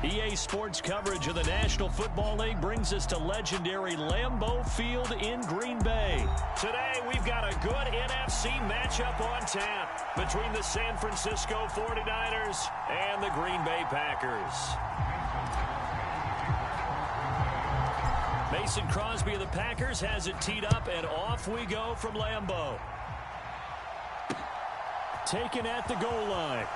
EA Sports coverage of the National Football League brings us to legendary Lambeau Field in Green Bay. Today, we've got a good NFC matchup on tap between the San Francisco 49ers and the Green Bay Packers. Mason Crosby of the Packers has it teed up, and off we go from Lambeau. Taken at the goal line.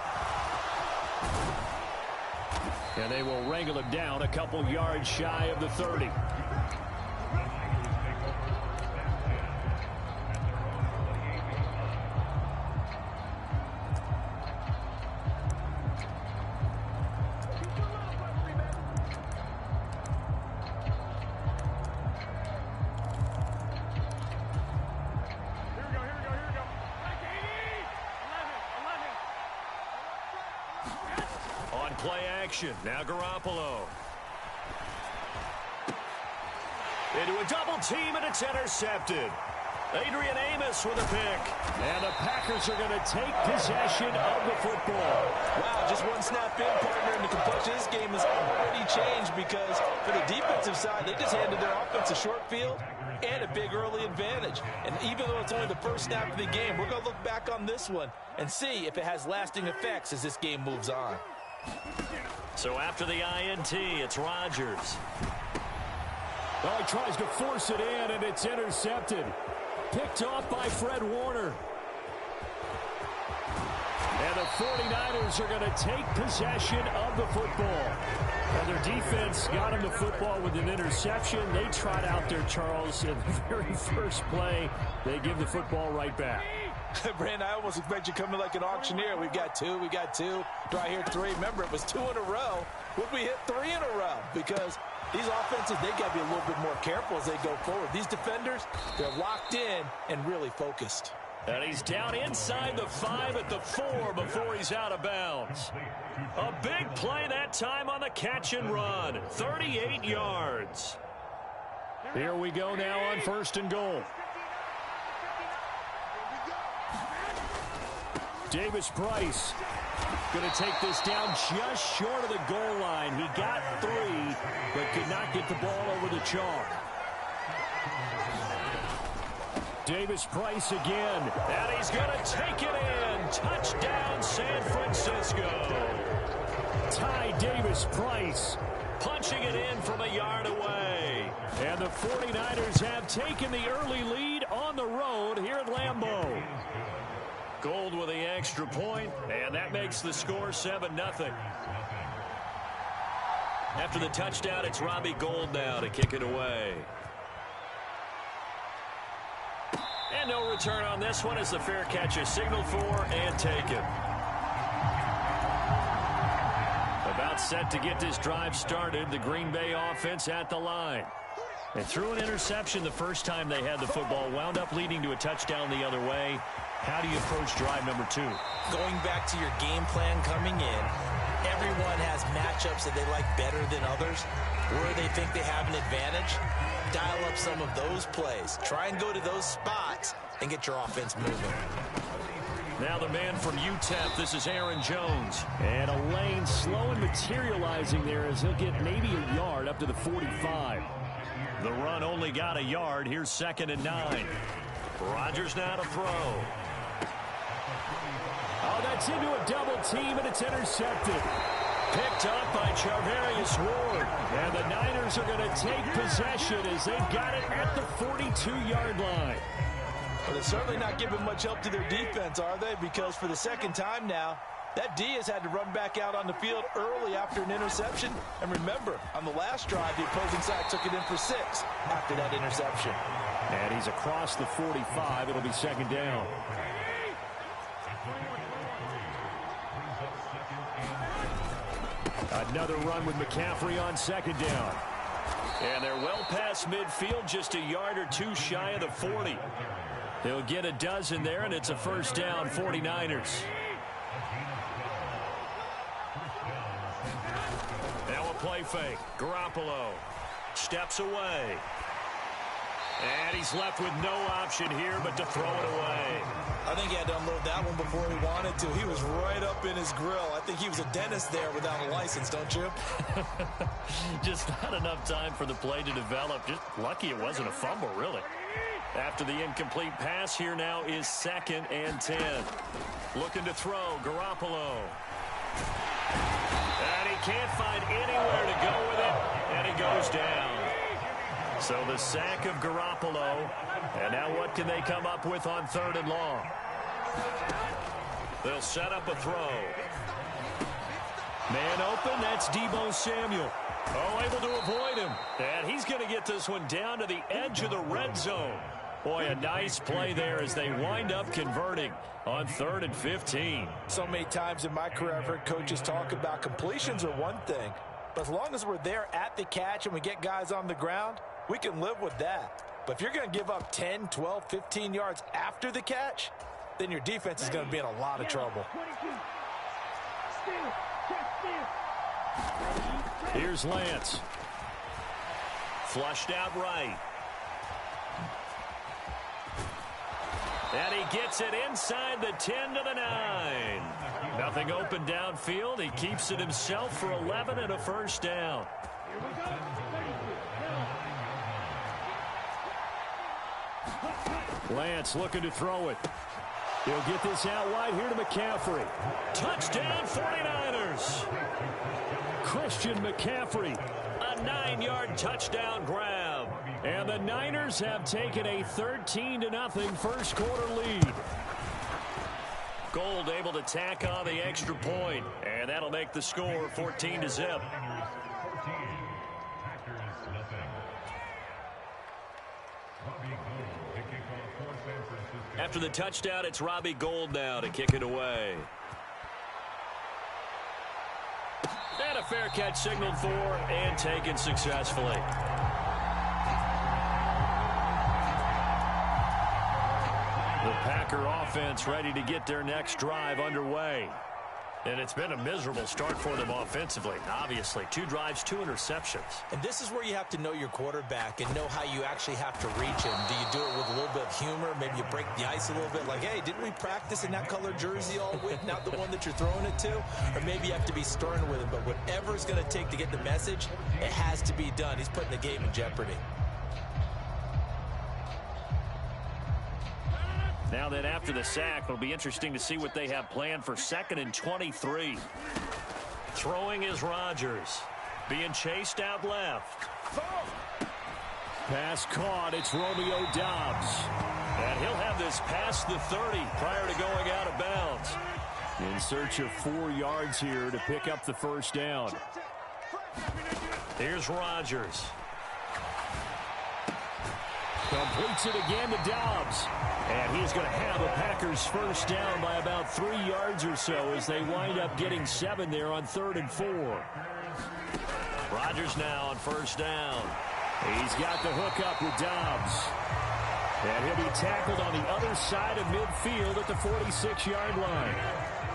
And they will wrangle him down a couple yards shy of the 30. Play action. Now Garoppolo. Into a double team, and it's intercepted. Adrian Amos with a pick. And the Packers are going to take possession of the football. Wow, just one snap in, partner, and the complexion of this game has already changed because for the defensive side, they just handed their offense a short field and a big early advantage. And even though it's only the first snap of the game, we're going to look back on this one and see if it has lasting effects as this game moves on. So after the INT, it's Rodgers. Oh, he tries to force it in, and it's intercepted. Picked off by Fred Warner. And the 49ers are going to take possession of the football. And their defense got him the football with an interception. They trot out there, Charles, in the very first play. They give the football right back. Brandon, I almost expect you coming like an auctioneer. We've got two. Do I hear three? Remember, it was 2 in a row. Would we hit 3 in a row? Because these offenses, they got to be a little bit more careful as they go forward. These defenders, they're locked in and really focused. And he's down inside the 5 at the 4 before he's out of bounds. A big play that time on the catch and run. 38 yards. Here we go now on 1st and goal. Davis Price going to take this down just short of the goal line. He got 3, but could not get the ball over the chalk. Davis Price again, and he's going to take it in. Touchdown, San Francisco. Ty Davis Price punching it in from a yard away. And the 49ers have taken the early lead on the road here at Lambeau. Gold with the extra point, and that makes the score 7-0. After the touchdown, it's Robbie Gould now to kick it away. And no return on this one as the fair catch is signaled for and taken. About set to get this drive started, the Green Bay offense at the line. They threw an interception the first time they had the football, wound up leading to a touchdown the other way. How do you approach drive number 2? Going back to your game plan coming in, everyone has matchups that they like better than others, where they think they have an advantage. Dial up some of those plays. Try and go to those spots and get your offense moving. Now the man from UTEP, this is Aaron Jones. And a lane slow and materializing there as he'll get maybe a yard up to the 45. The run only got a yard. Here's 2nd and 9. Rodgers now to throw. Oh, that's into a double team, and it's intercepted. Picked up by Charvarius Ward. And the Niners are going to take possession as they've got it at the 42-yard line. But they're certainly not giving much help to their defense, are they? Because for the second time now, that D has had to run back out on the field early after an interception. And remember, on the last drive, the opposing side took it in for 6 after that interception. And he's across the 45. It'll be 2nd down. Another run with McCaffrey on 2nd down. And they're well past midfield, just a yard or 2 shy of the 40. They'll get a dozen there, and it's a 1st down, 49ers. Now a play fake. Garoppolo steps away. And he's left with no option here but to throw it away. I think he had to unload that one before he wanted to. He was right up in his grill. I think he was a dentist there without a license, don't you? Just not enough time for the play to develop. Just lucky it wasn't a fumble, really. After the incomplete pass, here now is 2nd and 10. Looking to throw, Garoppolo. And he can't find anywhere to go with it, and he goes down. So the sack of Garoppolo, and now what can they come up with on 3rd and long? They'll set up a throw. Man open, that's Deebo Samuel. Oh, able to avoid him. And he's going to get this one down to the edge of the red zone. Boy, a nice play there as they wind up converting on 3rd and 15. So many times in my career I've heard coaches talk about completions are one thing, but as long as we're there at the catch and we get guys on the ground, we can live with that. But if you're going to give up 10, 12, 15 yards after the catch, then your defense is going to be in a lot of trouble. Here's Lance. Flushed out right. And he gets it inside the 10 to the 9. Nothing open downfield. He keeps it himself for 11 and a first down. Lance looking to throw it. He'll get this out wide here to McCaffrey. Touchdown 49ers. Christian McCaffrey, a 9-yard touchdown grab. And the Niners have taken a 13-0 first quarter lead. Gold able to tack on the extra point, and that'll make the score 14-0. After the touchdown, it's Robbie Gould now to kick it away. And a fair catch signaled for and taken successfully. The Packer offense ready to get their next drive underway. And it's been a miserable start for them offensively. Obviously, 2 drives, 2 interceptions. And this is where you have to know your quarterback and know how you actually have to reach him. Do you do it with a little bit of humor? Maybe you break the ice a little bit like, hey, didn't we practice in that color jersey all week, not the one that you're throwing it to? Or maybe you have to be stern with him. But whatever it's going to take to get the message, it has to be done. He's putting the game in jeopardy. Now then, after the sack, it'll be interesting to see what they have planned for 2nd and 23. Throwing is Rodgers. Being chased out left. Pass caught. It's Romeo Doubs. And he'll have this past the 30 prior to going out of bounds. In search of 4 yards here to pick up the first down. Here's Rodgers. Completes it again to Doubs. And he's going to have a Packers first down by about 3 yards or so as they wind up getting 7 there on 3rd and 4. Rodgers now on first down. He's got the hook up with Doubs. And he'll be tackled on the other side of midfield at the 46-yard line.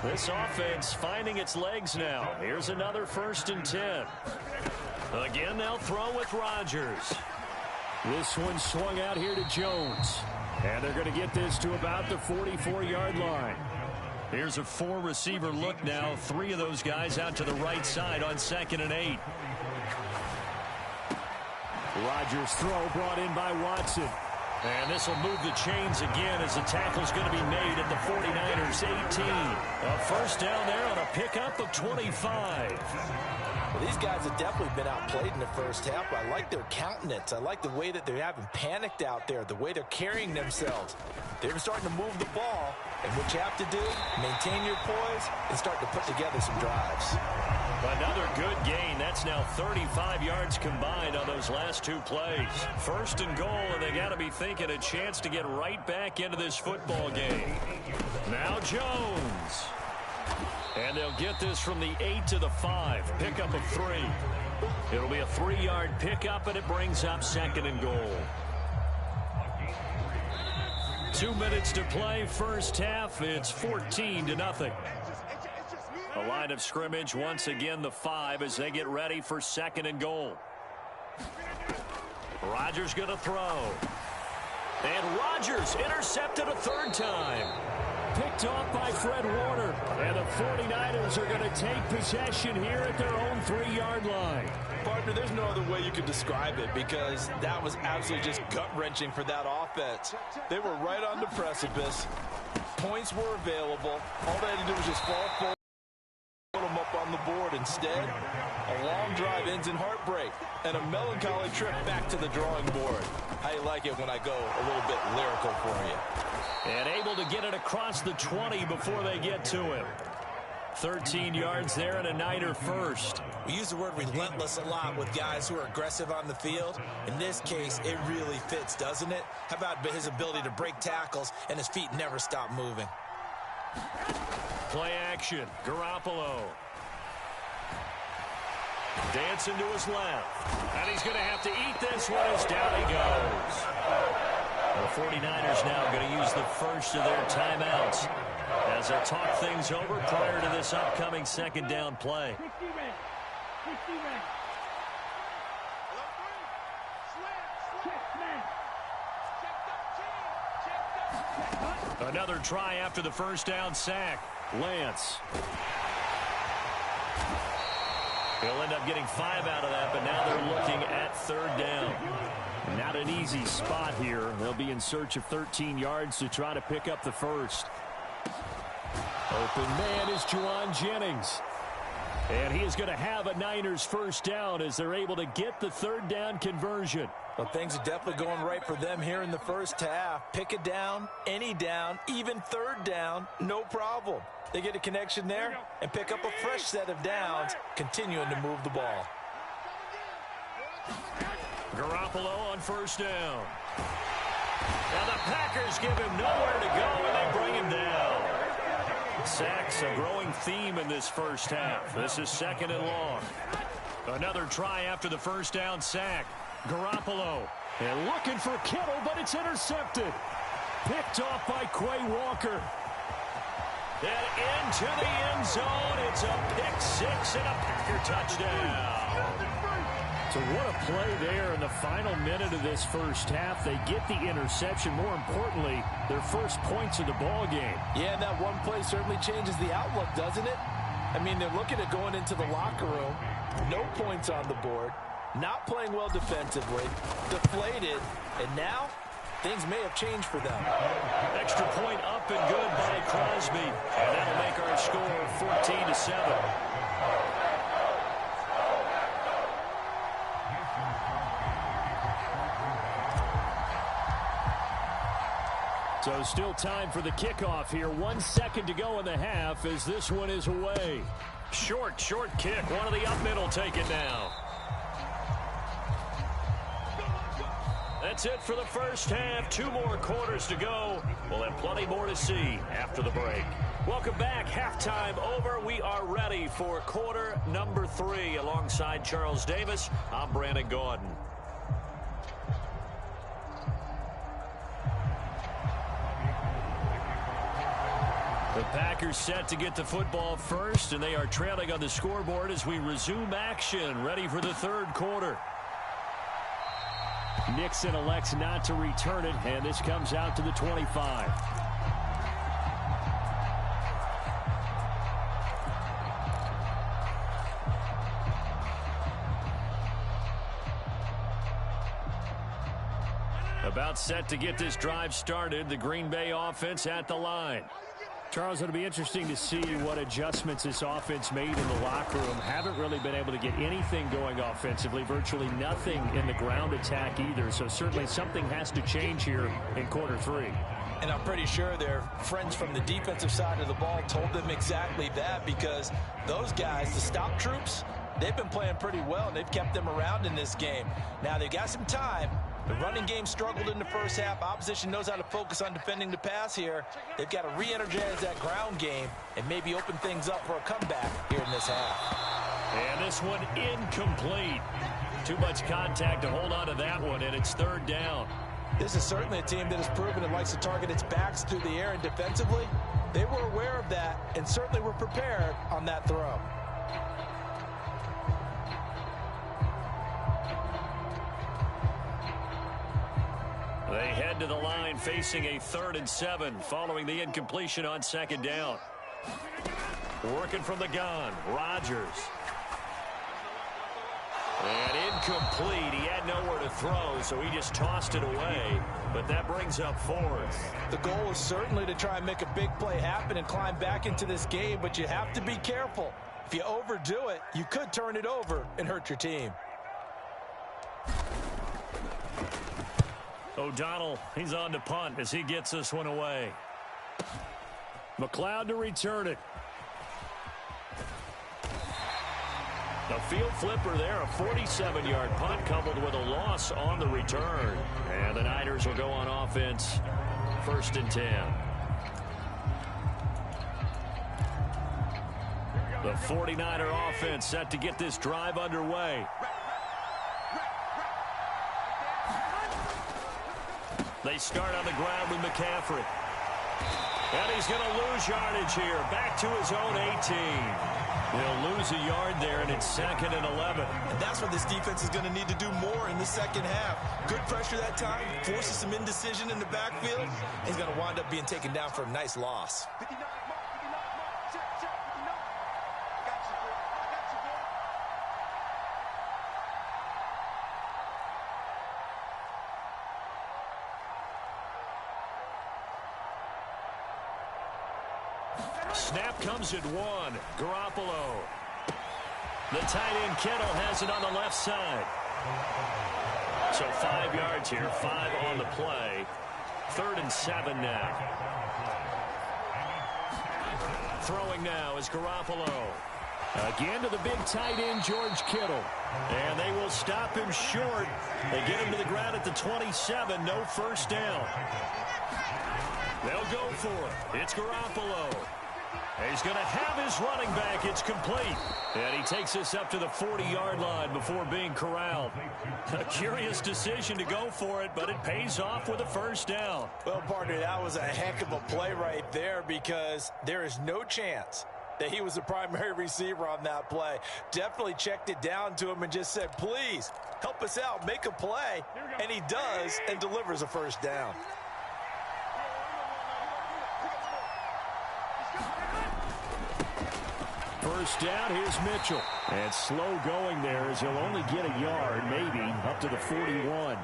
This offense finding its legs now. Here's another 1st and 10. Again, they'll throw with Rodgers. This one swung out here to Jones. And they're going to get this to about the 44-yard line. Here's a 4-receiver look now. 3 of those guys out to the right side on 2nd and 8. Rodgers' throw brought in by Watson. And this will move the chains again as the tackle's going to be made at the 49ers 18. A first down there on a pickup of 25. Well, these guys have definitely been outplayed in the first half, but I like their countenance. I like the way that they haven't panicked out there, the way they're carrying themselves. They're starting to move the ball, and what you have to do, maintain your poise and start to put together some drives. Another good gain. That's now 35 yards combined on those last 2 plays. 1st and goal, and they got to be thinking a chance to get right back into this football game. Now Jones. And they'll get this from the 8 to the 5. Pickup of 3. It'll be a 3-yard pickup, and it brings up 2nd and goal. 2 minutes to play, first half. It's 14-0. A line of scrimmage, once again the 5 as they get ready for 2nd and goal. Rodgers going to throw. And Rodgers intercepted a 3rd time. picked off by Fred Warner. And the 49ers are going to take possession here at their own 3-yard line. Partner, there's no other way you could describe it because that was absolutely just gut-wrenching for that offense. They were right on the precipice. Points were available. All they had to do was just fall forward, put them up on the board. Instead, a long drive ends in heartbreak and a melancholy trip back to the drawing board. How you like it when I go a little bit lyrical for you? And able to get it across the 20 before they get to him. 13 yards there and a Niner first. We use the word relentless a lot with guys who are aggressive on the field. In this case, it really fits, doesn't it? How about his ability to break tackles and his feet never stop moving? Play action. Garoppolo. Dancing to his left. And he's going to have to eat this one as down he goes. The 49ers now going to use the first of their timeouts as they talk things over prior to this upcoming second down play. Another try after the first down sack. Lance. He'll end up getting 5 out of that, but now they're looking at third down. Not an easy spot here. They'll be in search of 13 yards to try to pick up the first. Open man is Juwan Jennings. And he is going to have a Niners first down as they're able to get the third down conversion. Well, things are definitely going right for them here in the first half. Pick a down, any down, even third down, no problem. They get a connection there and pick up a fresh set of downs, continuing to move the ball. Garoppolo on first down. Now the Packers give him nowhere to go, and they bring him down. Sacks, a growing theme in this first half. This is second and long. Another try after the first down sack. Garoppolo. And looking for Kittle, but it's intercepted. Picked off by Quay Walker. And into the end zone. It's a pick six and a Packer touchdown. So what a play there in the final minute of this first half. They get the interception. More importantly, their first points of the ball game. Yeah, and that one play certainly changes the outlook, doesn't it? I mean, they're looking at going into the locker room. No points on the board. Not playing well defensively. Deflated. And now, things may have changed for them. Extra point up and good by Crosby. And that'll make our score 14-7. So still time for the kickoff here. 1 second to go in the half as this one is away. Short kick. One of the up middle taken now. That's it for the first half. 2 more quarters to go. We'll have plenty more to see after the break. Welcome back. Halftime over. We are ready for quarter number 3. Alongside Charles Davis, I'm Brandon Gordon. The Packers set to get the football first, and they are trailing on the scoreboard as we resume action, ready for the third quarter. Nixon elects not to return it, and this comes out to the 25. About set to get this drive started, the Green Bay offense at the line. Charles, it'll be interesting to see what adjustments this offense made in the locker room. Haven't really been able to get anything going offensively, virtually nothing in the ground attack either. So certainly something has to change here in quarter 3. And I'm pretty sure their friends from the defensive side of the ball told them exactly that, because those guys, the stop troops, they've been playing pretty well, and they've kept them around in this game. Now they've got some time. The running game struggled in the first half. Opposition knows how to focus on defending the pass here. They've got to re-energize that ground game and maybe open things up for a comeback here in this half. And this one incomplete. Too much contact to hold on to that one, and it's third down. This is certainly a team that has proven it likes to target its backs through the air, and defensively, they were aware of that and certainly were prepared on that throw. They head to the line facing a 3rd and 7 following the incompletion on 2nd down. Working from the gun, Rodgers. And incomplete. He had nowhere to throw, so he just tossed it away. But that brings up 4th. The goal is certainly to try and make a big play happen and climb back into this game, but you have to be careful. If you overdo it, you could turn it over and hurt your team. O'Donnell, he's on to punt as he gets this one away. McLeod to return it. A field flipper there, a 47-yard punt coupled with a loss on the return. And the Niners will go on offense, 1st and 10. The 49er offense set to get this drive underway. They start on the ground with McCaffrey. And he's going to lose yardage here. Back to his own 18. He'll lose a yard there, and it's 2nd and 11. And that's what this defense is going to need to do more in the second half. Good pressure that time, forces some indecision in the backfield. He's going to wind up being taken down for a nice loss. Snap comes at 1. Garoppolo. The tight end Kittle has it on the left side. So 5 yards here, 5 on the play. 3rd and 7 now. Throwing now is Garoppolo. Again to the big tight end, George Kittle. And they will stop him short. They get him to the ground at the 27. No 1st down. They'll go for it. It's Garoppolo. He's going to have his running back. It's complete. And he takes us up to the 40-yard line before being corralled. A curious decision to go for it, but it pays off with a 1st down. Well, partner, that was a heck of a play right there because there is no chance that he was the primary receiver on that play. Definitely checked it down to him and just said, please, help us out, make a play. And he does and delivers a 1st down. First down, here's Mitchell. And slow going there as he'll only get a yard, maybe, up to the 41.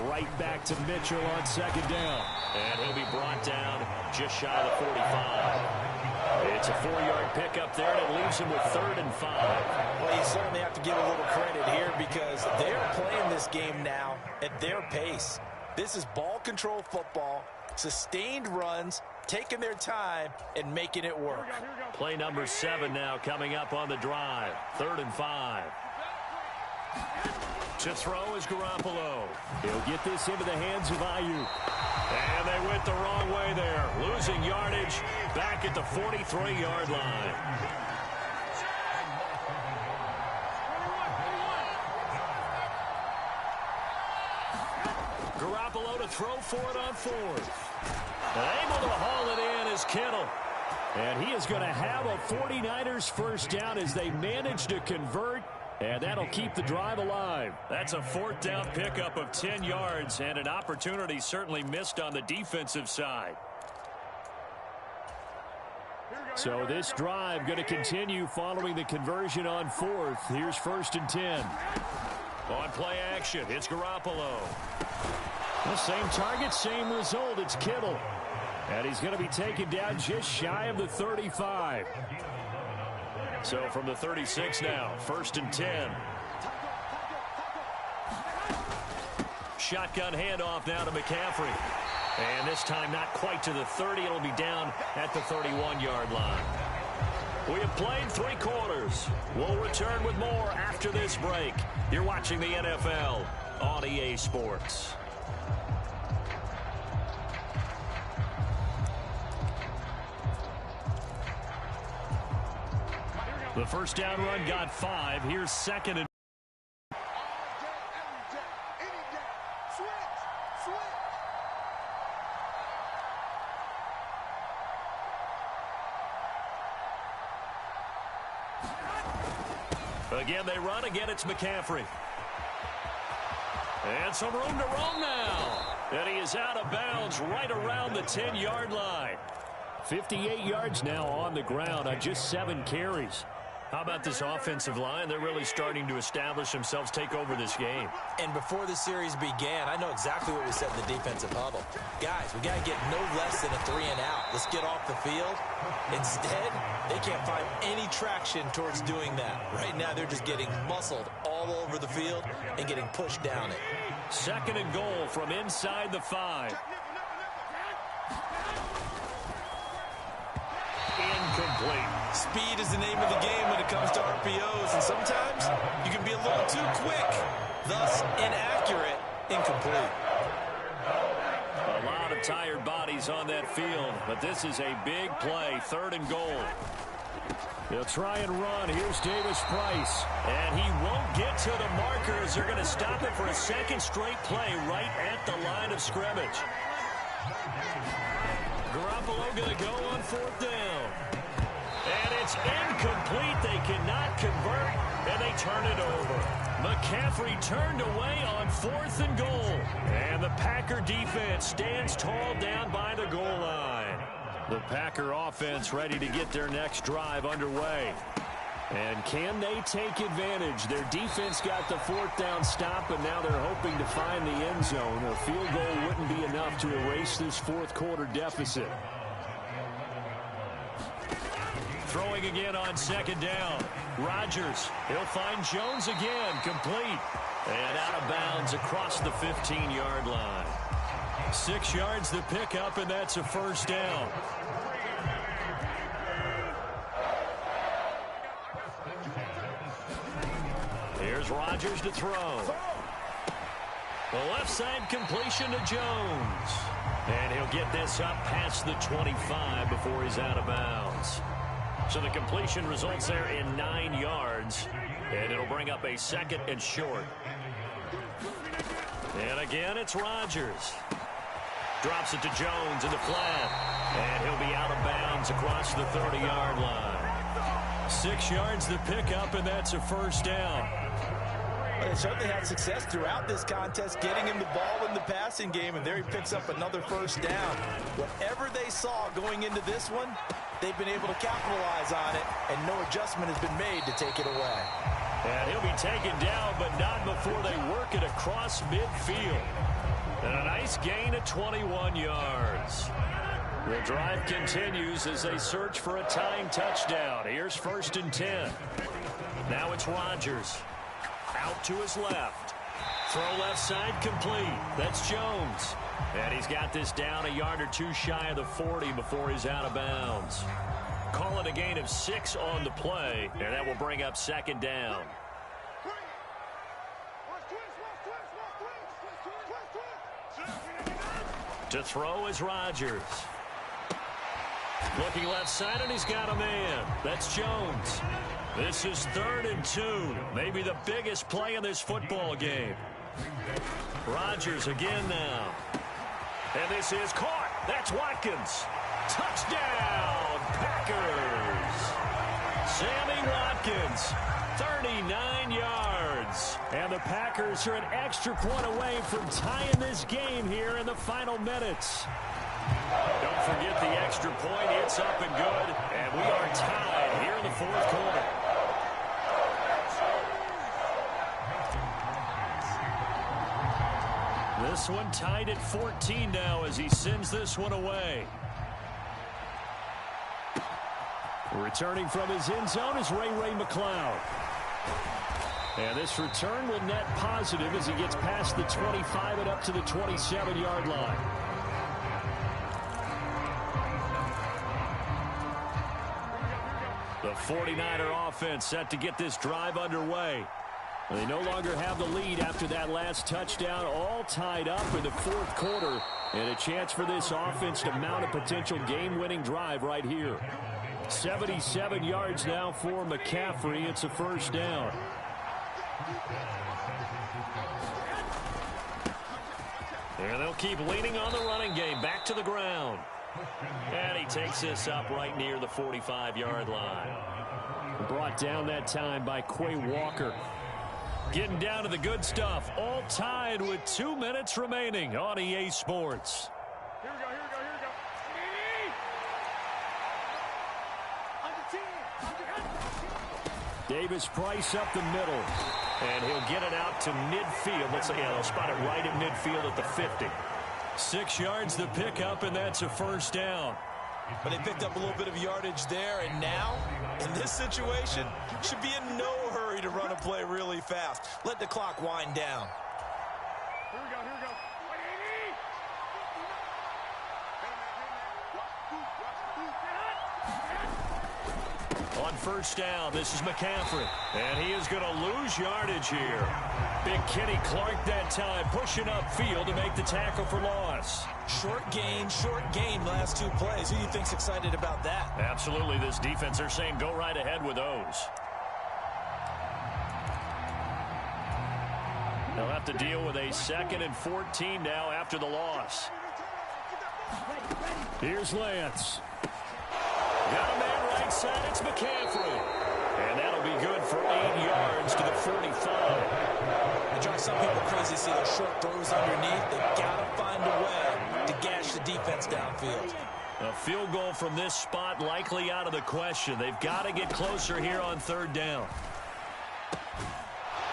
Right back to Mitchell on 2nd down. And he'll be brought down just shy of the 45. It's a 4-yard pickup there, and it leaves him with 3rd and 5. Well, you certainly have to give a little credit here because they're playing this game now at their pace. This is ball control football. Sustained runs, taking their time, and making it work. Play number 7 now coming up on the drive. 3rd and 5. To throw is Garoppolo. He'll get this into the hands of Ayuk. And they went the wrong way there. Losing yardage back at the 43-yard line. Garoppolo to throw for it on 4th. And able to haul it in is Kittle. And he is going to have a 49ers 1st down as they manage to convert. And that'll keep the drive alive. That's a 4th down pickup of 10 yards and an opportunity certainly missed on the defensive side. So this drive going to continue following the conversion on 4th. Here's 1st and 10. On play action, it's Garoppolo. The same target, same result. It's Kittle. And he's going to be taken down just shy of the 35. So from the 36 now, 1st and 10. Shotgun handoff now to McCaffrey. And this time not quite to the 30. It'll be down at the 31-yard line. We have played 3 quarters. We'll return with more after this break. You're watching the NFL on EA Sports. The 1st down run got 5. Here's 2nd and Again, they run. Again, it's McCaffrey. And some room to roam now. And he is out of bounds right around the 10-yard line. 58 yards now on the ground on just 7 carries. How about this offensive line? They're really starting to establish themselves, take over this game. And before the series began, I know exactly what we said in the defensive huddle. Guys, we got to get no less than a 3-and-out. Let's get off the field. Instead, they can't find any traction towards doing that. Right now, they're just getting muscled all over the field and getting pushed down it. 2nd and goal from inside the 5. Incomplete. Speed is the name of the game when it comes to RPOs, and sometimes you can be a little too quick, thus inaccurate, incomplete. A lot of tired bodies on that field, but this is a big play, 3rd and goal. They'll try and run. Here's Davis Price. And he won't get to the markers. They're going to stop it for a 2nd straight play right at the line of scrimmage. Garoppolo going to go on 4th down. And it's incomplete. They cannot convert, and they turn it over. McCaffrey turned away on 4th and goal. And the Packer defense stands tall down by the goal line. The Packer offense ready to get their next drive underway. And can they take advantage? Their defense got the 4th down stop, and now they're hoping to find the end zone. A field goal wouldn't be enough to erase this 4th quarter deficit. Throwing again on 2nd down. Rodgers, he'll find Jones again, complete. And out of bounds across the 15-yard line. 6 yards the pickup, and that's a 1st down. Here's Rodgers to throw. The left side completion to Jones. And he'll get this up past the 25 before he's out of bounds. So the completion results there in 9 yards. And it'll bring up a 2nd and short. And again, it's Rodgers. Drops it to Jones in the flat. And he'll be out of bounds across the 30-yard line. 6 yards the pickup, and that's a 1st down. They certainly had success throughout this contest, getting him the ball in the passing game, and there he picks up another 1st down. Whatever they saw going into this one, they've been able to capitalize on it, and no adjustment has been made to take it away. And he'll be taken down, but not before they work it across midfield. And a nice gain of 21 yards. The drive continues as they search for a tying touchdown. Here's 1st and 10. Now it's Rodgers. Out to his left. Throw left side complete. That's Jones. And he's got this down a yard or 2 shy of the 40 before he's out of bounds. Call it a gain of 6 on the play, and that will bring up 2nd down. To throw is Rodgers. Looking left side, and he's got a man. That's Jones. This is 3rd and 2. Maybe the biggest play in this football game. Rodgers again now. And this is caught. That's Watkins. Touchdown, Packers. Sammy Watkins, 39 yards. And the Packers are an extra point away from tying this game here in the final minutes. Don't forget the extra point. It's up and good. And we are tied here in the 4th quarter. This one tied at 14 now as he sends this one away. Returning from his end zone is Ray McCloud. And this return will net positive as he gets past the 25 and up to the 27-yard line. The 49er offense set to get this drive underway. They no longer have the lead after that last touchdown, all tied up in the 4th quarter. And a chance for this offense to mount a potential game-winning drive right here. 77 yards now for McCaffrey. It's a 1st down. And they'll keep leaning on the running game. Back to the ground. And he takes this up right near the 45-yard line. Brought down that time by Quay Walker. Getting down to the good stuff. All tied with 2 minutes remaining on EA Sports. Here we go. Davis Price up the middle. And he'll get it out to midfield. Let's say, they'll spot it right at midfield at the 50. 6 yards the pickup, and that's a first down. But they picked up a little bit of yardage there, and now, in this situation, should be in no hurry to run a play really fast. Let the clock wind down. Here we go. On first down, this is McCaffrey. And he is going to lose yardage here. Big Kenny Clark that time, pushing upfield to make the tackle for loss. Short gain last 2 plays. Who do you think's excited about that? Absolutely, this defense, they're saying go right ahead with those. They'll have to deal with a 2nd and 14 now after the loss. Here's Lance. Got a man right side, it's McCaffrey. And that'll be good for 8 yards to the 45. It drives some people crazy to see those short throws underneath. They've got to find a way to gash the defense downfield. A field goal from this spot likely out of the question. They've got to get closer here on 3rd down.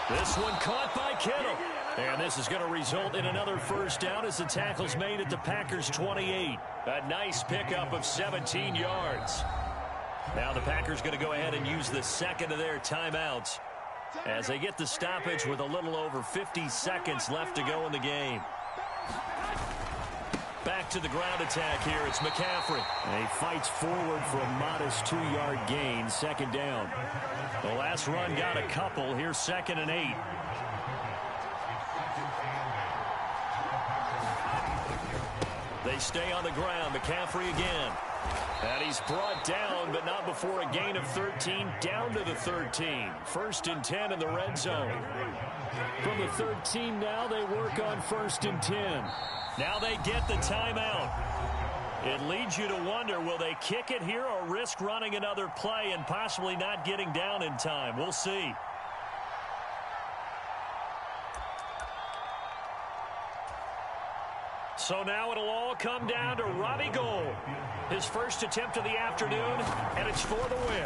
This one caught by Kittle. And this is going to result in another first down as the tackle's made at the Packers' 28. A nice pickup of 17 yards. Now the Packers going to go ahead and use the 2nd of their timeouts as they get the stoppage with a little over 50 seconds left to go in the game. Back to the ground attack here. It's McCaffrey. And he fights forward for a modest 2-yard gain. 2nd down. The last run got a couple. Here's 2nd and 8. They stay on the ground. McCaffrey again. And he's brought down, but not before a gain of 13, down to the 13. 1st and 10 in the red zone. From the 13 now, they work on 1st and 10. Now they get the timeout. It leads you to wonder, will they kick it here or risk running another play and possibly not getting down in time? We'll see. So now it'll all come down to Robbie Gould. His first attempt of the afternoon, and it's for the win.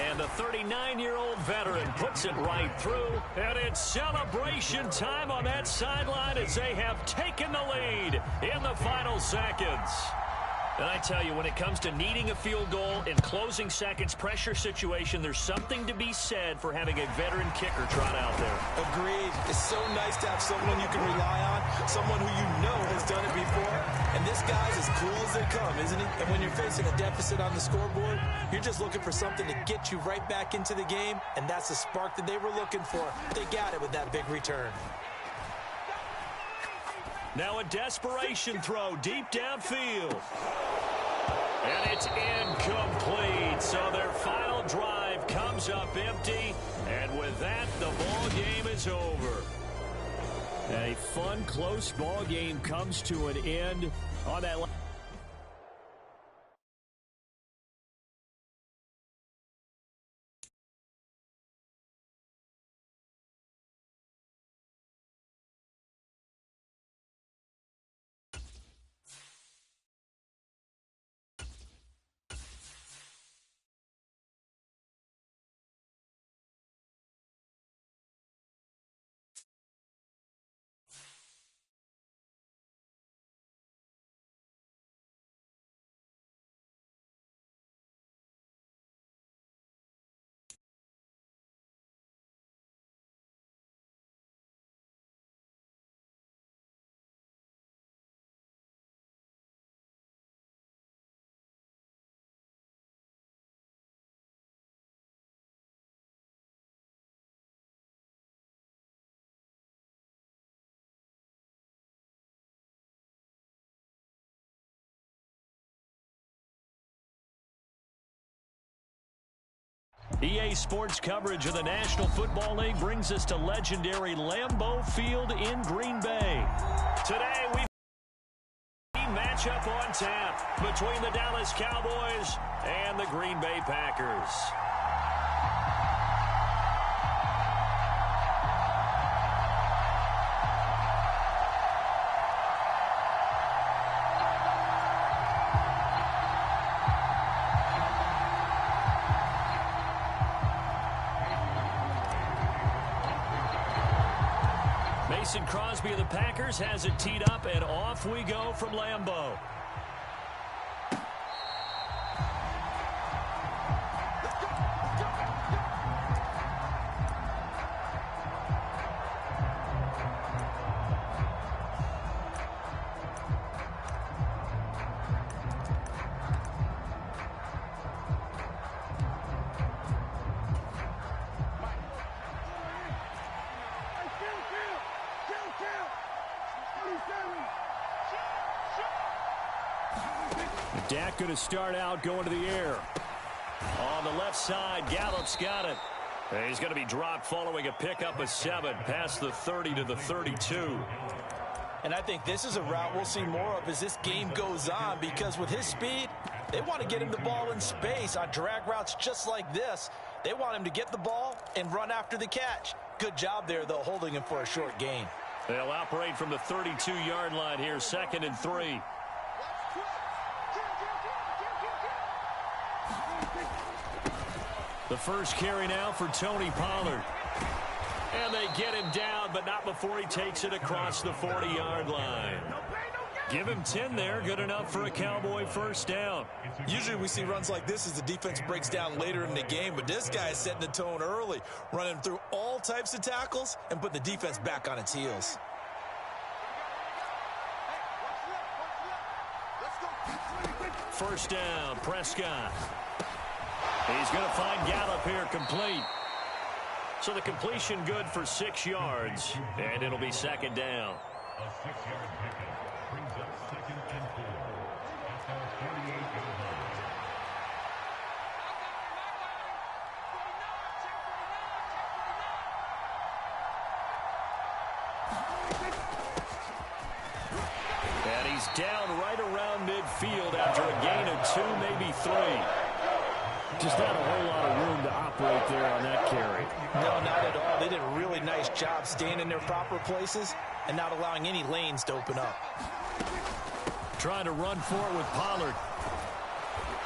And the 39-year-old veteran puts it right through, and it's celebration time on that sideline as they have taken the lead in the final seconds. And I tell you, when it comes to needing a field goal in closing seconds, pressure situation, there's something to be said for having a veteran kicker trot out there. Agreed. It's so nice to have someone you can rely on, someone who you know has done it before. And this guy's as cool as they come, isn't he? And when you're facing a deficit on the scoreboard, you're just looking for something to get you right back into the game, and that's the spark that they were looking for. They got it with that big return. Now a desperation throw deep downfield. And it's incomplete. So their final drive comes up empty. And with that, the ball game is over. A fun, close ball game comes to an end on that. EA Sports coverage of the National Football League brings us to legendary Lambeau Field in Green Bay. Today, we matchup on tap between the Dallas Cowboys and the Green Bay Packers. Mason Crosby of the Packers has it teed up, and off we go from Lambeau. Dak going to start out going to the air. On the left side, Gallup's got it. He's going to be dropped following a pickup of 7 past the 30 to the 32. And I think this is a route we'll see more of as this game goes on, because with his speed, they want to get him the ball in space on drag routes just like this. They want him to get the ball and run after the catch. Good job there, though, holding him for a short gain. They'll operate from the 32-yard line here, 2nd and 3. The first carry now for Tony Pollard. And they get him down, but not before he takes it across the 40-yard line. Give him 10 there, good enough for a Cowboy first down. Usually we see runs like this as the defense breaks down later in the game, but this guy is setting the tone early, running through all types of tackles and putting the defense back on its heels. First down, Prescott. He's going to find Gallup here complete. So the completion good for 6 yards, and it'll be 2nd down. A 6-yard pickup brings up 2nd and 4 at the 38-yard line. And he's down right around midfield after a gain of 2, maybe 3. Just not a whole lot of room to operate there on that carry. No, not at all. They did a really nice job staying in their proper places and not allowing any lanes to open up. Trying to run for it with Pollard.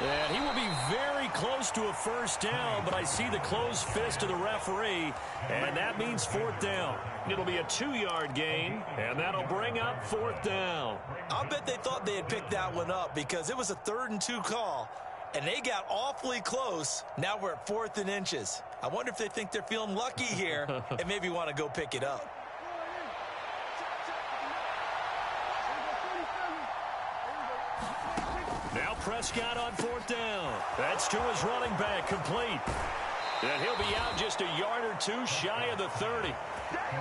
And he will be very close to a first down, but I see the closed fist of the referee, and that means 4th down. It'll be a 2-yard gain, and that'll bring up 4th down. I'll bet they thought they had picked that one up because it was a 3rd and 2 call, and they got awfully close. Now we're at 4th and inches. I wonder if they think they're feeling lucky here and maybe want to go pick it up. Now Prescott on 4th down. That's to his running back, complete. And he'll be out just a yard or 2 shy of the 30.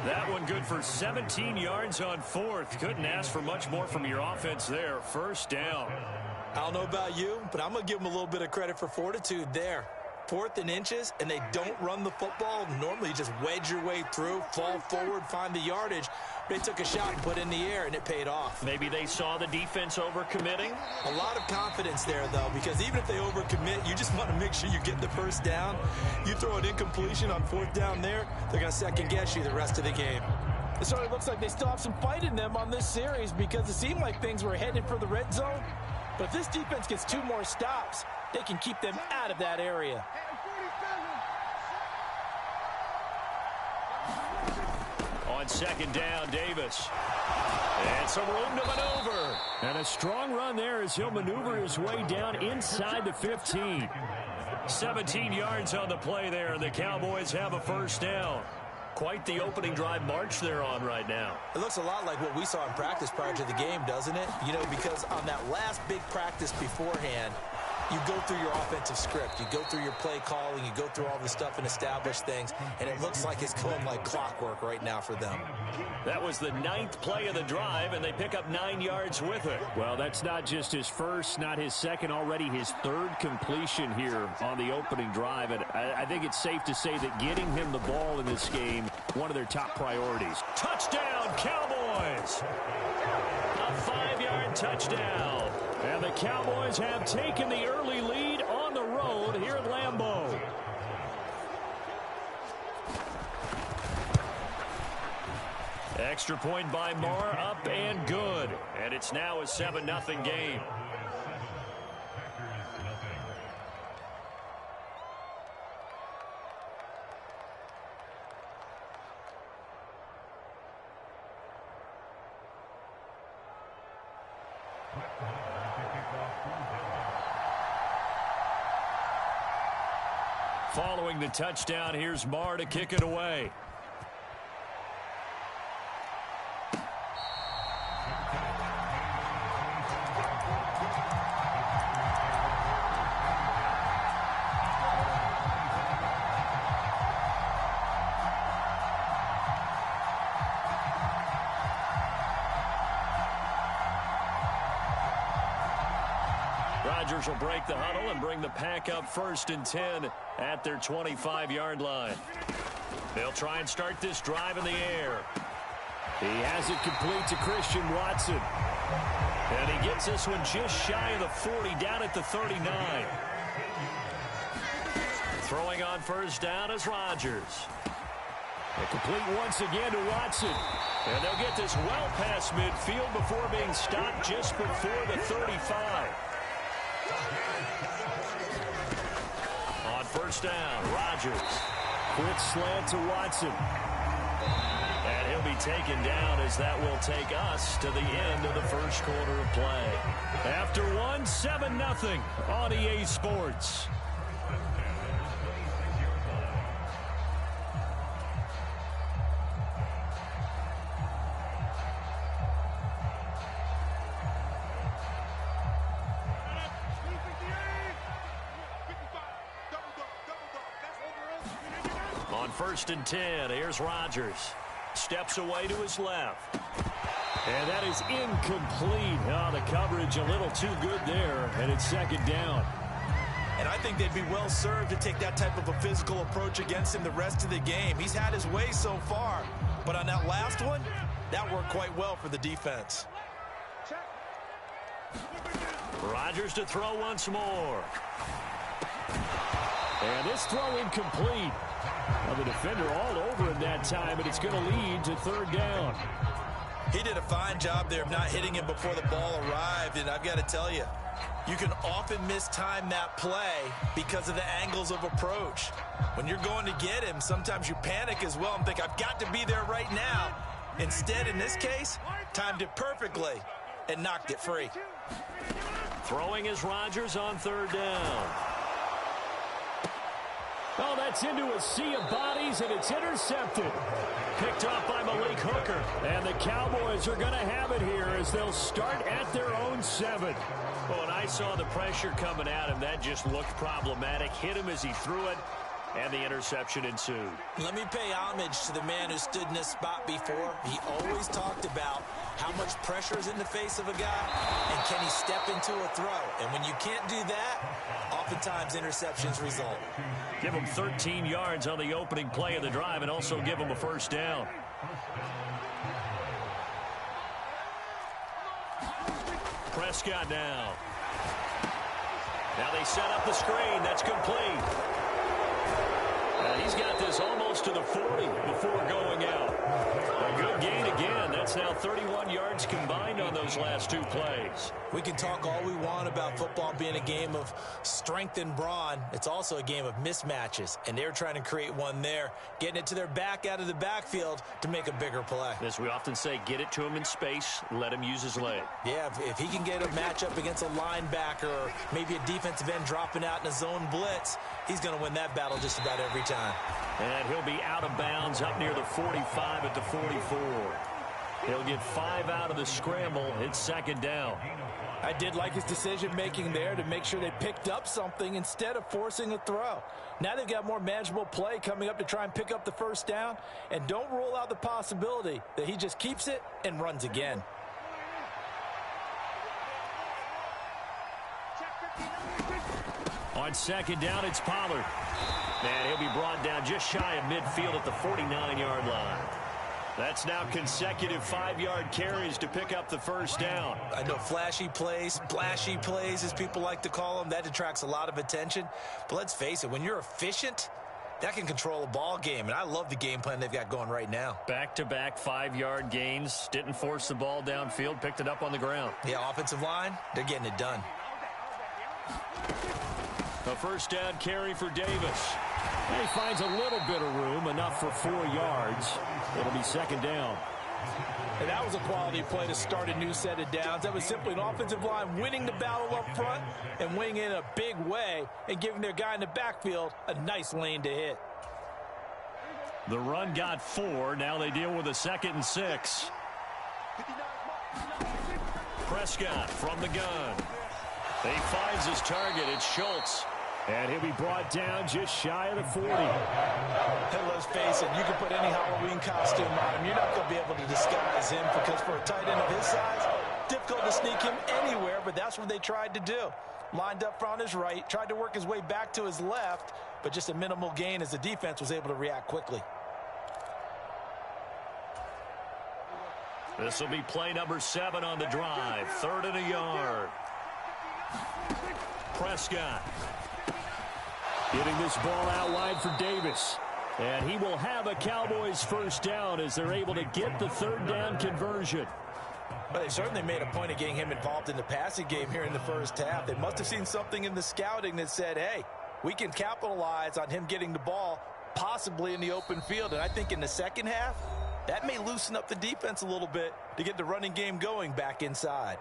That one good for 17 yards on 4th. Couldn't ask for much more from your offense there. First down. I don't know about you, but I'm going to give them a little bit of credit for fortitude there. 4th and inches, and they don't run the football. Normally, you just wedge your way through, fall forward, find the yardage. They took a shot and put it in the air, and it paid off. Maybe they saw the defense overcommitting. A lot of confidence there, though, because even if they overcommit, you just want to make sure you get the first down. You throw an incompletion on 4th down there, they're going to second-guess you the rest of the game. It certainly looks like they still have some fight in them on this series because it seemed like things were headed for the red zone. But if this defense gets 2 more stops, they can keep them out of that area. On 2nd down, Davis. And some room to maneuver. And a strong run there as he'll maneuver his way down inside the 15. 17 yards on the play there, and the Cowboys have a first down. Quite the opening drive march they're on right now. It looks a lot like what we saw in practice prior to the game, doesn't it? You know, because on that last big practice beforehand, you go through your offensive script. You go through your play calling. You go through all the stuff and establish things. And it looks like it's going like clockwork right now for them. That was the 9th play of the drive, and they pick up 9 yards with it. Well, that's not just his first, not his second, already his 3rd completion here on the opening drive. And I think it's safe to say that getting him the ball in this game, one of their top priorities. Touchdown, Cowboys! A 5-yard touchdown. And the Cowboys have taken the early lead on the road here at Lambeau. Extra point by Moore, up and good. And it's now a 7-0 game. Following the touchdown, here's Marr to kick it away. Rodgers will break the huddle and bring the pack up 1st and 10 at their 25-yard line. They'll try and start this drive in the air. He has it complete to Christian Watson. And he gets this one just shy of the 40, down at the 39. Throwing on 1st down is Rodgers. A complete once again to Watson. And they'll get this well past midfield before being stopped just before the 35. On 1st down, Rodgers. Quick slant to Watson. And he'll be taken down as that will take us to the end of the 1st quarter of play. After one, 7-0 on EA Sports. On 1st and 10, here's Rodgers. Steps away to his left. And that is incomplete. Oh, the coverage a little too good there, and it's 2nd down. And I think they'd be well served to take that type of a physical approach against him the rest of the game. He's had his way so far, but on that last one, that worked quite well for the defense. Rodgers to throw once more. And this throw incomplete. Well, the defender all over him that time, and it's going to lead to 3rd down. He did a fine job there of not hitting him before the ball arrived, and I've got to tell you, you can often mistime that play because of the angles of approach. When you're going to get him, sometimes you panic as well and think, I've got to be there right now. Instead, in this case, timed it perfectly and knocked it free. Throwing is Rodgers on 3rd down. Oh, that's into a sea of bodies, and it's intercepted. Picked off by Malik Hooker. And the Cowboys are going to have it here as they'll start at their own 7. Oh, and I saw the pressure coming at him. That just looked problematic. Hit him as he threw it, and the interception ensued. Let me pay homage to the man who stood in this spot before. He always talked about how much pressure is in the face of a guy, and can he step into a throw? And when you can't do that, oftentimes interceptions result. Give him 13 yards on the opening play of the drive and also give him a 1st down. Prescott now. Now they set up the screen. That's complete. And he's got this almost to the 40 before going out. A good gain again. That's now 31 yards combined on those last 2 plays. We can talk all we want about football being a game of strength and brawn. It's also a game of mismatches, and they're trying to create one there, getting it to their back out of the backfield to make a bigger play. As we often say, get it to him in space, let him use his leg. Yeah, if he can get a matchup against a linebacker or maybe a defensive end dropping out in a zone blitz, he's going to win that battle just about every time. And he'll be out of bounds up near the 45 at the 44. He'll get 5 out of the scramble. It's 2nd down. I did like his decision-making there to make sure they picked up something instead of forcing a throw. Now they've got more manageable play coming up to try and pick up the 1st down. And don't rule out the possibility that he just keeps it and runs again. On 2nd down, it's Pollard. And he'll be brought down just shy of midfield at the 49-yard line. That's now consecutive 5-yard carries to pick up the 1st down. I know flashy plays, splashy plays, as people like to call them, that attracts a lot of attention. But let's face it, when you're efficient, that can control a ball game. And I love the game plan they've got going right now. Back-to-back 5-yard gains. Didn't force the ball downfield. Picked it up on the ground. Yeah, offensive line, they're getting it done. A 1st down carry for Davis. And he finds a little bit of room, enough for 4 yards. It'll be 2nd down. And that was a quality play to start a new set of downs. That was simply an offensive line winning the battle up front and winning in a big way and giving their guy in the backfield a nice lane to hit. The run got 4. Now they deal with a 2nd and 6. Prescott from the gun. He finds his target. It's Schultz. And he'll be brought down just shy of the 40. Hey, let's face it, you can put any Halloween costume on him. You're not going to be able to disguise him because for a tight end of his size, difficult to sneak him anywhere, but that's what they tried to do. Lined up on his right, tried to work his way back to his left, but just a minimal gain as the defense was able to react quickly. This will be play number 7 on the drive. 3rd and a yard. Prescott. Getting this ball out wide for Davis. And he will have a Cowboys first down as they're able to get the 3rd down conversion. But they certainly made a point of getting him involved in the passing game here in the first half. They must have seen something in the scouting that said, hey, we can capitalize on him getting the ball possibly in the open field. And I think in the second half, that may loosen up the defense a little bit to get the running game going back inside.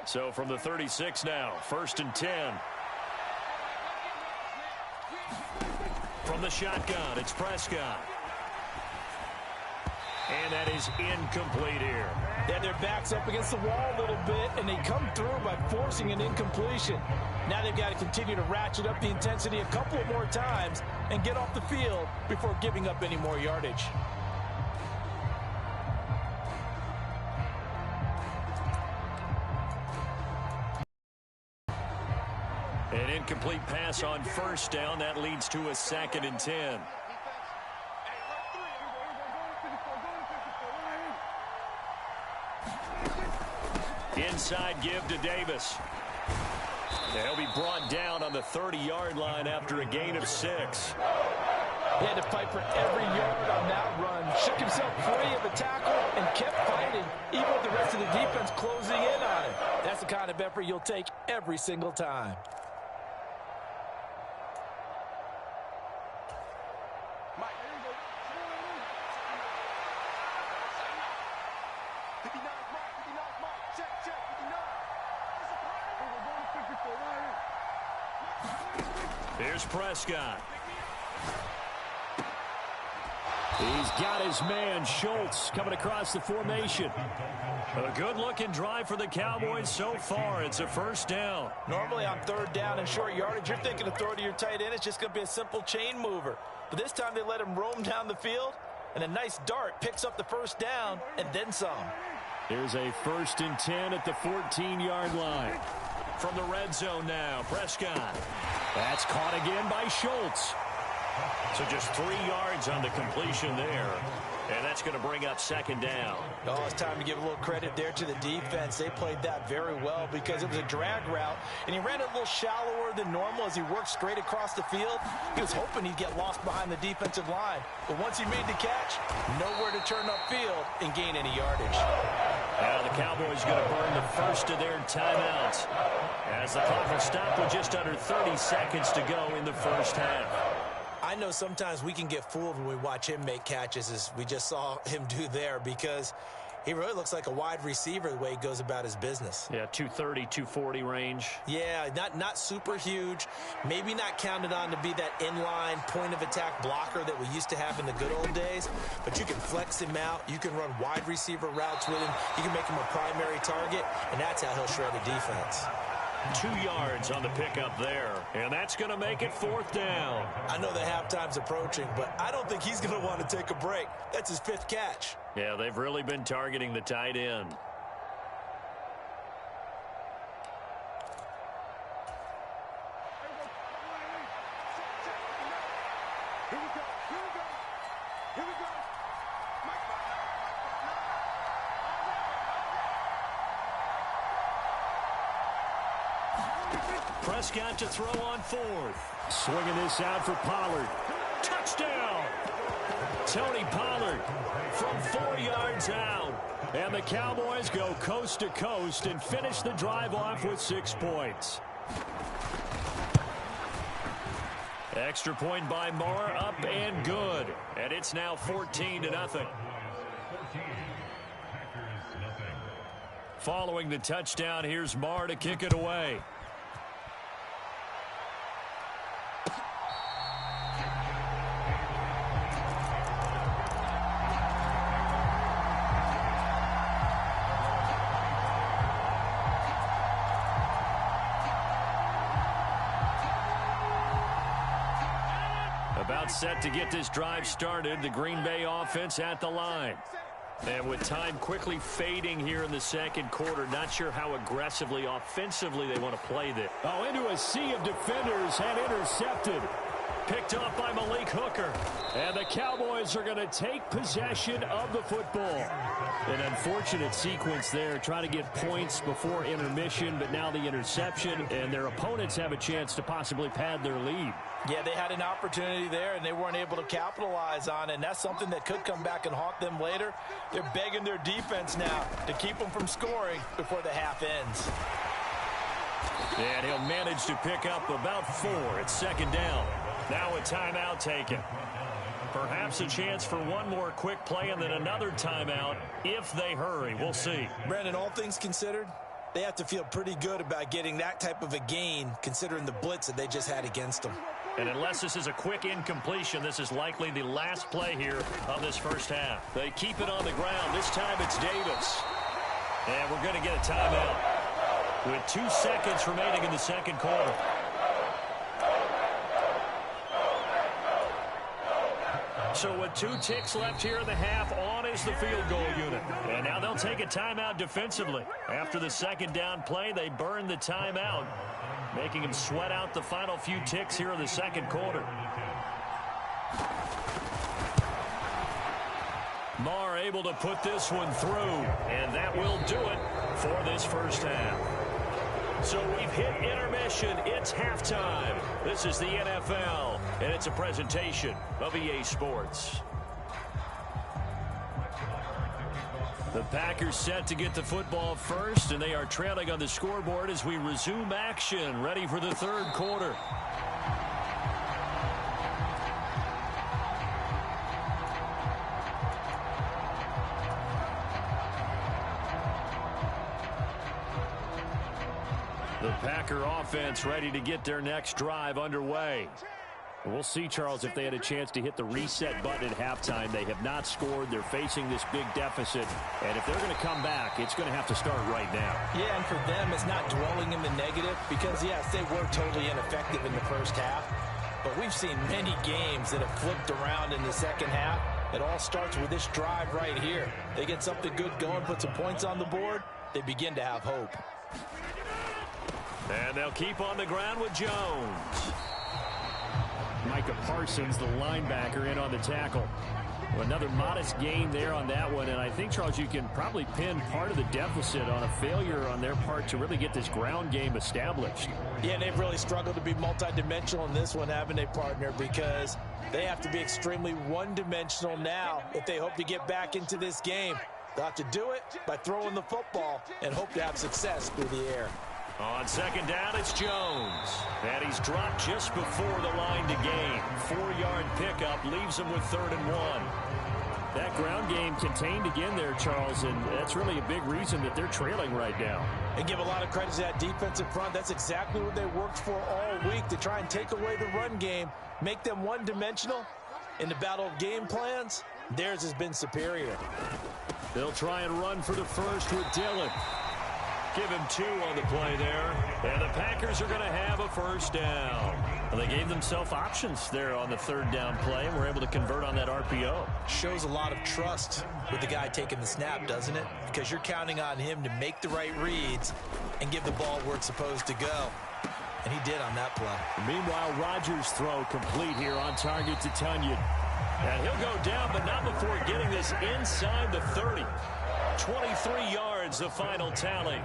So from the 36 now, 1st and 10. From the shotgun, it's Prescott. And that is incomplete here. Yeah, their back's up against the wall a little bit, and they come through by forcing an incompletion. Now they've got to continue to ratchet up the intensity a couple of more times and get off the field before giving up any more yardage. An incomplete pass on 1st down. That leads to a 2nd and 10. Inside give to Davis. He'll be brought down on the 30-yard line after a gain of 6. He had to fight for every yard on that run. Shook himself free of a tackle and kept fighting, even with the rest of the defense closing in on him. That's the kind of effort you'll take every single time. Here's Prescott. He's got his man, Schultz, coming across the formation. A good-looking drive for the Cowboys so far. It's a 1st down. Normally on 3rd down and short yardage, you're thinking of throw to your tight end. It's just going to be a simple chain mover. But this time they let him roam down the field, and a nice dart picks up the 1st down and then some. Here's a 1st and 10 at the 14-yard line. From the red zone now, Prescott. That's caught again by Schultz. So just 3 yards on the completion there. And that's going to bring up 2nd down. Oh, it's time to give a little credit there to the defense. They played that very well because it was a drag route, and he ran it a little shallower than normal as he worked straight across the field. He was hoping he'd get lost behind the defensive line. But once he made the catch, nowhere to turn upfield and gain any yardage. Now the Cowboys going to burn the first of their timeouts as the clock will stop with just under 30 seconds to go in the first half. I know sometimes we can get fooled when we watch him make catches, as we just saw him do there, because he really looks like a wide receiver the way he goes about his business. Yeah, 230, 240 range. Yeah, not super huge. Maybe not counted on to be that inline point-of-attack blocker that we used to have in the good old days, but you can flex him out. You can run wide receiver routes with him. You can make him a primary target, and that's how he'll shred a defense. 2 yards on the pickup there, and that's going to make it 4th down. I know that halftime's approaching, but I don't think he's going to want to take a break. That's his 5th catch. Yeah, they've really been targeting the tight end. Prescott to throw on 4th. Swinging this out for Pollard. Touchdown! Tony Pollard from 4 yards out. And the Cowboys go coast to coast and finish the drive off with 6 points. Extra point by Marr, up and good. And it's now 14-0. Following the touchdown, here's Marr to kick it away. About set to get this drive started. The Green Bay offense at the line. And with time quickly fading here in the second quarter, not sure how aggressively, offensively they want to play this. Oh, into a sea of defenders and intercepted. Picked off by Malik Hooker. And the Cowboys are going to take possession of the football. An unfortunate sequence there, trying to get points before intermission, but now the interception, and their opponents have a chance to possibly pad their lead. Yeah, they had an opportunity there, and they weren't able to capitalize on it, and that's something that could come back and haunt them later. They're begging their defense now to keep them from scoring before the half ends. And he'll manage to pick up about 4. It's second down. Now a timeout taken. Perhaps a chance for one more quick play and then another timeout if they hurry. We'll see. Brandon, all things considered, they have to feel pretty good about getting that type of a gain considering the blitz that they just had against them. And unless this is a quick incompletion, this is likely the last play here of this first half. They keep it on the ground. This time it's Davis. And we're going to get a timeout with 2 seconds remaining in the second quarter. So with 2 ticks left here in the half, on is the field goal unit. And now they'll take a timeout defensively. After the second down play, they burn the timeout, making them sweat out the final few ticks here in the second quarter. Marr able to put this one through, and that will do it for this first half. So we've hit intermission. It's halftime. This is the NFL, and it's a presentation of EA Sports. The Packers set to get the football first, and they are trailing on the scoreboard as we resume action, ready for the third quarter. The Packer offense ready to get their next drive underway. We'll see, Charles, if they had a chance to hit the reset button at halftime. They have not scored. They're facing this big deficit. And if they're going to come back, it's going to have to start right now. Yeah, and for them, it's not dwelling in the negative because, yes, they were totally ineffective in the first half. But we've seen many games that have flipped around in the second half. It all starts with this drive right here. They get something good going, put some points on the board, they begin to have hope. And they'll keep on the ground with Jones. Micah Parsons, the linebacker, in on the tackle. Well, another modest gain there on that one, and I think, Charles, you can probably pin part of the deficit on a failure on their part to really get this ground game established. Yeah, and they've really struggled to be multidimensional in this one, haven't they, partner, because they have to be extremely one-dimensional now if they hope to get back into this game. They'll have to do it by throwing the football and hope to have success through the air. On second down, it's Jones. And he's dropped just before the line to gain. 4-yard pickup leaves him with 3rd and 1. That ground game contained again there, Charles, and that's really a big reason that they're trailing right now. And give a lot of credit to that defensive front. That's exactly what they worked for all week, to try and take away the run game, make them one-dimensional. In the battle of game plans, theirs has been superior. They'll try and run for the first with Dillon. Give him 2 on the play there. And the Packers are going to have a first down. Well, they gave themselves options there on the 3rd down play and were able to convert on that RPO. Shows a lot of trust with the guy taking the snap, doesn't it? Because you're counting on him to make the right reads and give the ball where it's supposed to go. And he did on that play. Meanwhile, Rodgers' throw complete here on target to Tunyon. And he'll go down, but not before getting this inside the 30. 23 yards, the final tally.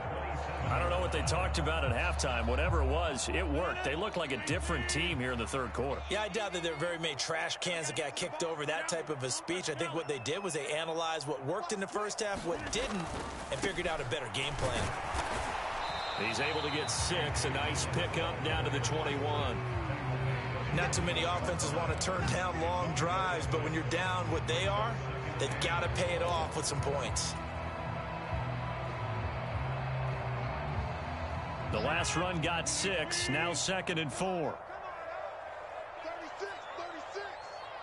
I don't know what they talked about at halftime. Whatever it was, it worked. They looked like a different team here in the third quarter. Yeah, I doubt that there were very many trash cans that got kicked over, that type of a speech. I think what they did was they analyzed what worked in the first half, what didn't, and figured out a better game plan. He's able to get 6. A nice pickup down to the 21. Not too many offenses want to turn down long drives, but when you're down what they are, they've got to pay it off with some points. The last run got 6. Now 2nd and 4. 36, 36.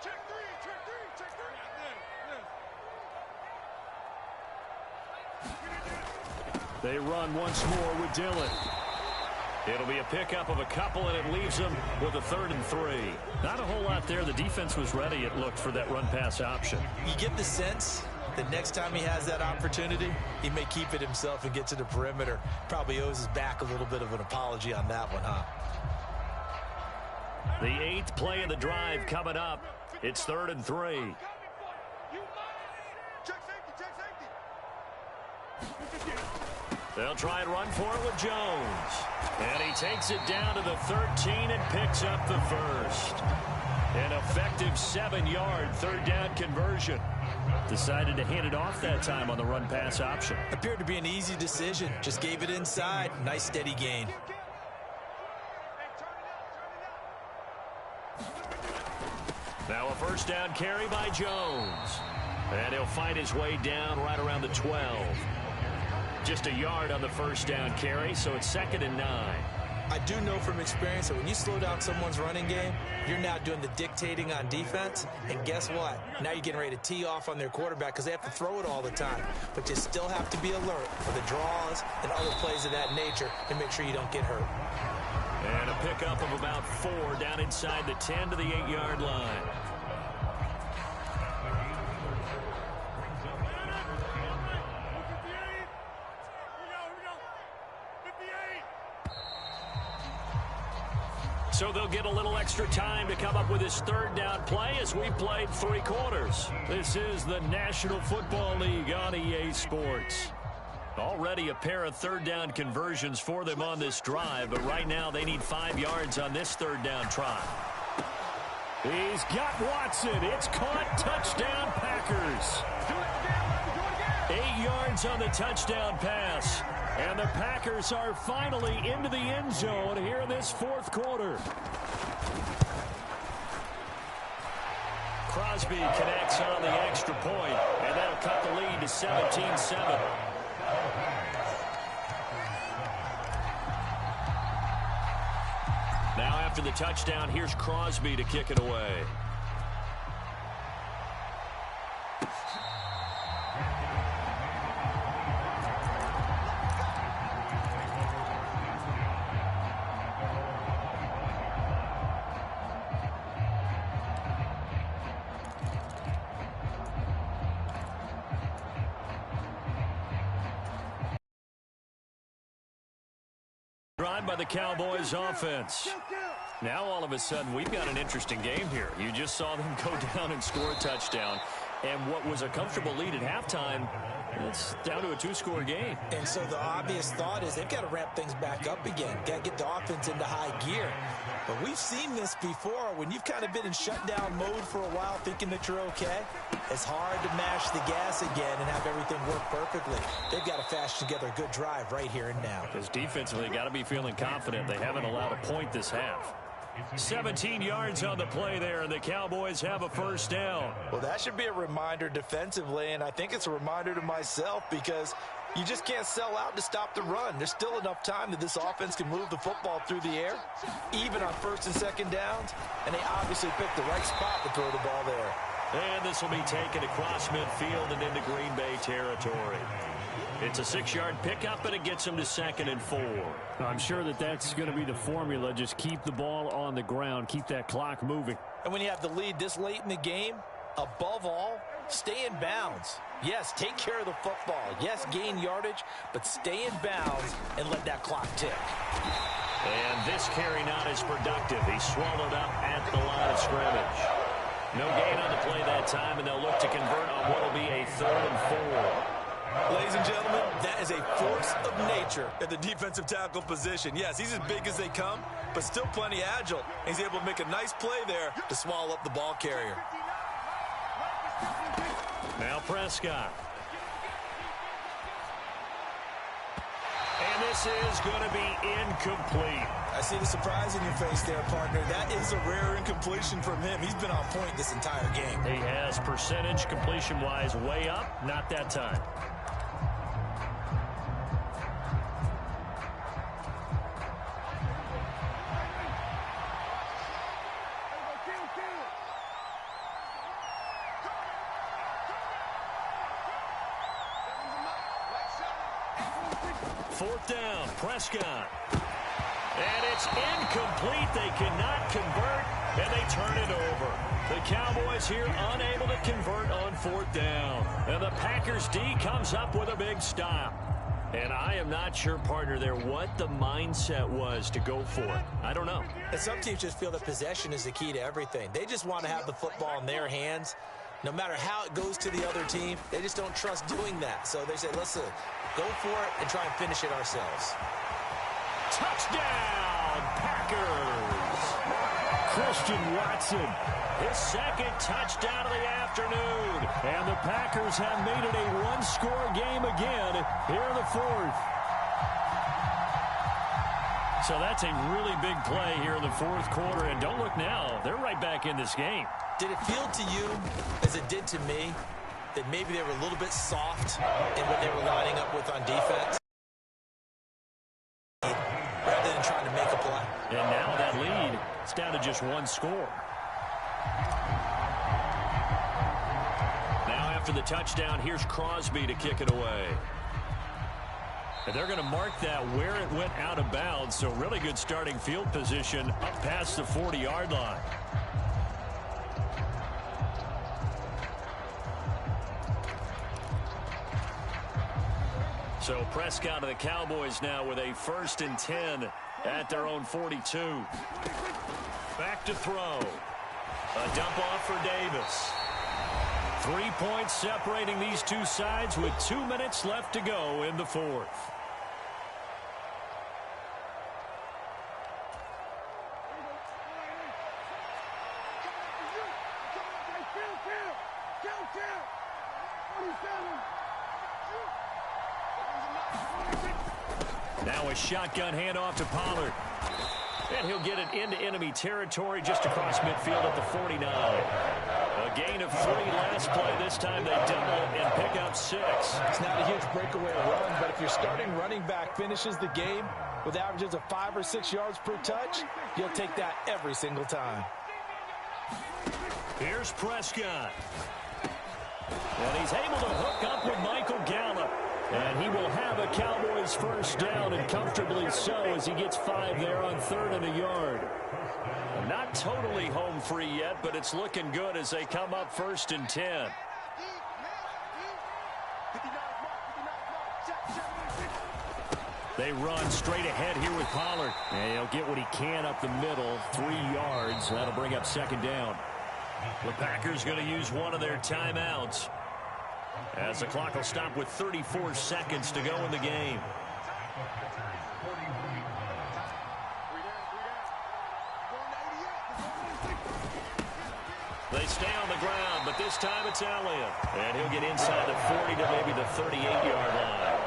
Check three, check three, check three. They run once more with Dillon. It'll be a pickup of a couple, and it leaves them with a 3rd and 3. Not a whole lot there. The defense was ready, it looked, for that run-pass option. You get the sense that next time he has that opportunity, he may keep it himself and get to the perimeter. Probably owes his back a little bit of an apology on that one, huh? The 8th play of the drive coming up. It's 3rd and 3. Check safety, check safety. They'll try and run for it with Jones. And he takes it down to the 13 and picks up the first. An effective 7-yard 3rd down conversion. Decided to hand it off that time on the run-pass option. Appeared to be an easy decision. Just gave it inside. Nice steady gain. Now a 1st down carry by Jones. And he'll find his way down right around the 12. Just a yard on the 1st down carry, so it's 2nd and 9. I do know from experience that when you slow down someone's running game, you're now doing the dictating on defense. And guess what? Now you're getting ready to tee off on their quarterback because they have to throw it all the time. But you still have to be alert for the draws and other plays of that nature to make sure you don't get hurt. And a pickup of about 4 down inside the 10 to the 8-yard line. So they'll get a little extra time to come up with his 3rd down play as we played 3 quarters. This is the National Football League on EA Sports. Already a pair of 3rd down conversions for them on this drive, but right now they need 5 yards on this 3rd down try. He's got Watson. It's caught. Touchdown, Packers. 8 yards on the touchdown pass. And the Packers are finally into the end zone here in this 4th quarter. Crosby connects on the extra point, and that'll cut the lead to 17-7. Now after the touchdown, here's Crosby to kick it away. By the Cowboys offense. Now all of a sudden we've got an interesting game here. You just saw them go down and score a touchdown, and what was a comfortable lead at halftime, it's down to a 2-score game. And so the obvious thought is they've got to ramp things back up again. Got to get the offense into high gear. But we've seen this before. When you've kind of been in shutdown mode for a while thinking that you're okay, it's hard to mash the gas again and have everything work perfectly. They've got to fashion together a good drive right here and now. Because defensively, got to be feeling confident. They haven't allowed a point this half. 17 yards on the play there, and the Cowboys have a 1st down. Well, that should be a reminder defensively, and I think it's a reminder to myself because you just can't sell out to stop the run. There's still enough time that this offense can move the football through the air, even on 1st and 2nd downs, and they obviously picked the right spot to throw the ball there. And this will be taken across midfield and into Green Bay territory. It's a 6-yard pickup, and it gets them to 2nd and 4. I'm sure that that's going to be the formula. Just keep the ball on the ground. Keep that clock moving. And when you have the lead this late in the game, above all, stay in bounds. Yes, take care of the football. Yes, gain yardage, but stay in bounds and let that clock tick. And this carry not as productive. He's swallowed up at the line of scrimmage. No gain on the play that time, and they'll look to convert on what will be a 3rd and 4. Ladies and gentlemen, that is a force of nature at the defensive tackle position. Yes, he's as big as they come, but still plenty agile. He's able to make a nice play there to swallow up the ball carrier. Now Prescott. And this is going to be incomplete. I see the surprise in your face there, partner. That is a rare incompletion from him. He's been on point this entire game. He has percentage completion-wise way up. Not that time. Fourth down, Prescott. And it's incomplete. They cannot convert, and they turn it over. The Cowboys here unable to convert on fourth down. And the Packers D comes up with a big stop. And I am not sure, partner, there what the mindset was to go for it. I don't know. And some teams just feel that possession is the key to everything. They just want to have the football in their hands. No matter how it goes to the other team, they just don't trust doing that. So they say, listen, go for it and try and finish it ourselves. Touchdown, Packers! Christian Watson, his second touchdown of the afternoon. And the Packers have made it a one-score game again here in the fourth. So that's a really big play here in the fourth quarter. And don't look now, they're right back in this game. Did it feel to you, as it did to me, that maybe they were a little bit soft in what they were lining up with on defense, rather than trying to make a play? And now that lead, it's down to just one score. Now after the touchdown, here's Crosby to kick it away. And they're going to mark that where it went out of bounds, so really good starting field position up past the 40-yard line. So Prescott of the Cowboys now with a 1st and 10 at their own 42. Back to throw. A dump off for Davis. 3 points separating these two sides with 2 minutes left to go in the fourth. Now a shotgun handoff to Pollard. And he'll get it into enemy territory just across midfield at the 49. A gain of 3 last play. This time they double and pick up 6. It's not a huge breakaway run, but if your starting running back finishes the game with averages of 5 or 6 yards per touch, you'll take that every single time. Here's Prescott. And he's able to hook up with Michael Gallup. And he will have a Cowboys first down, and comfortably so, as he gets 5 there on 3rd and a yard. Not totally home free yet, but it's looking good as they come up 1st and 10. They run straight ahead here with Pollard. And he'll get what he can up the middle, 3 yards. That'll bring up 2nd down. The Packers going to use one of their timeouts, as the clock will stop with 34 seconds to go in the game. They stay on the ground, but this time it's Elliott. And he'll get inside the 40 to maybe the 38-yard line.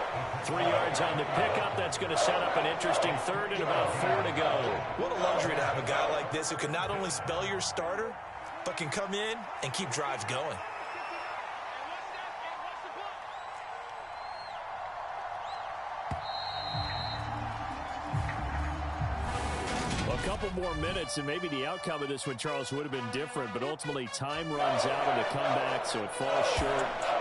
3 yards on the pickup. That's going to set up an interesting 3rd and about 4 to go. What a luxury to have a guy like this who can not only spell your starter, but can come in and keep drives going. A couple more minutes, and maybe the outcome of this one, Charles, would have been different, but ultimately time runs out on the comeback, so it falls short.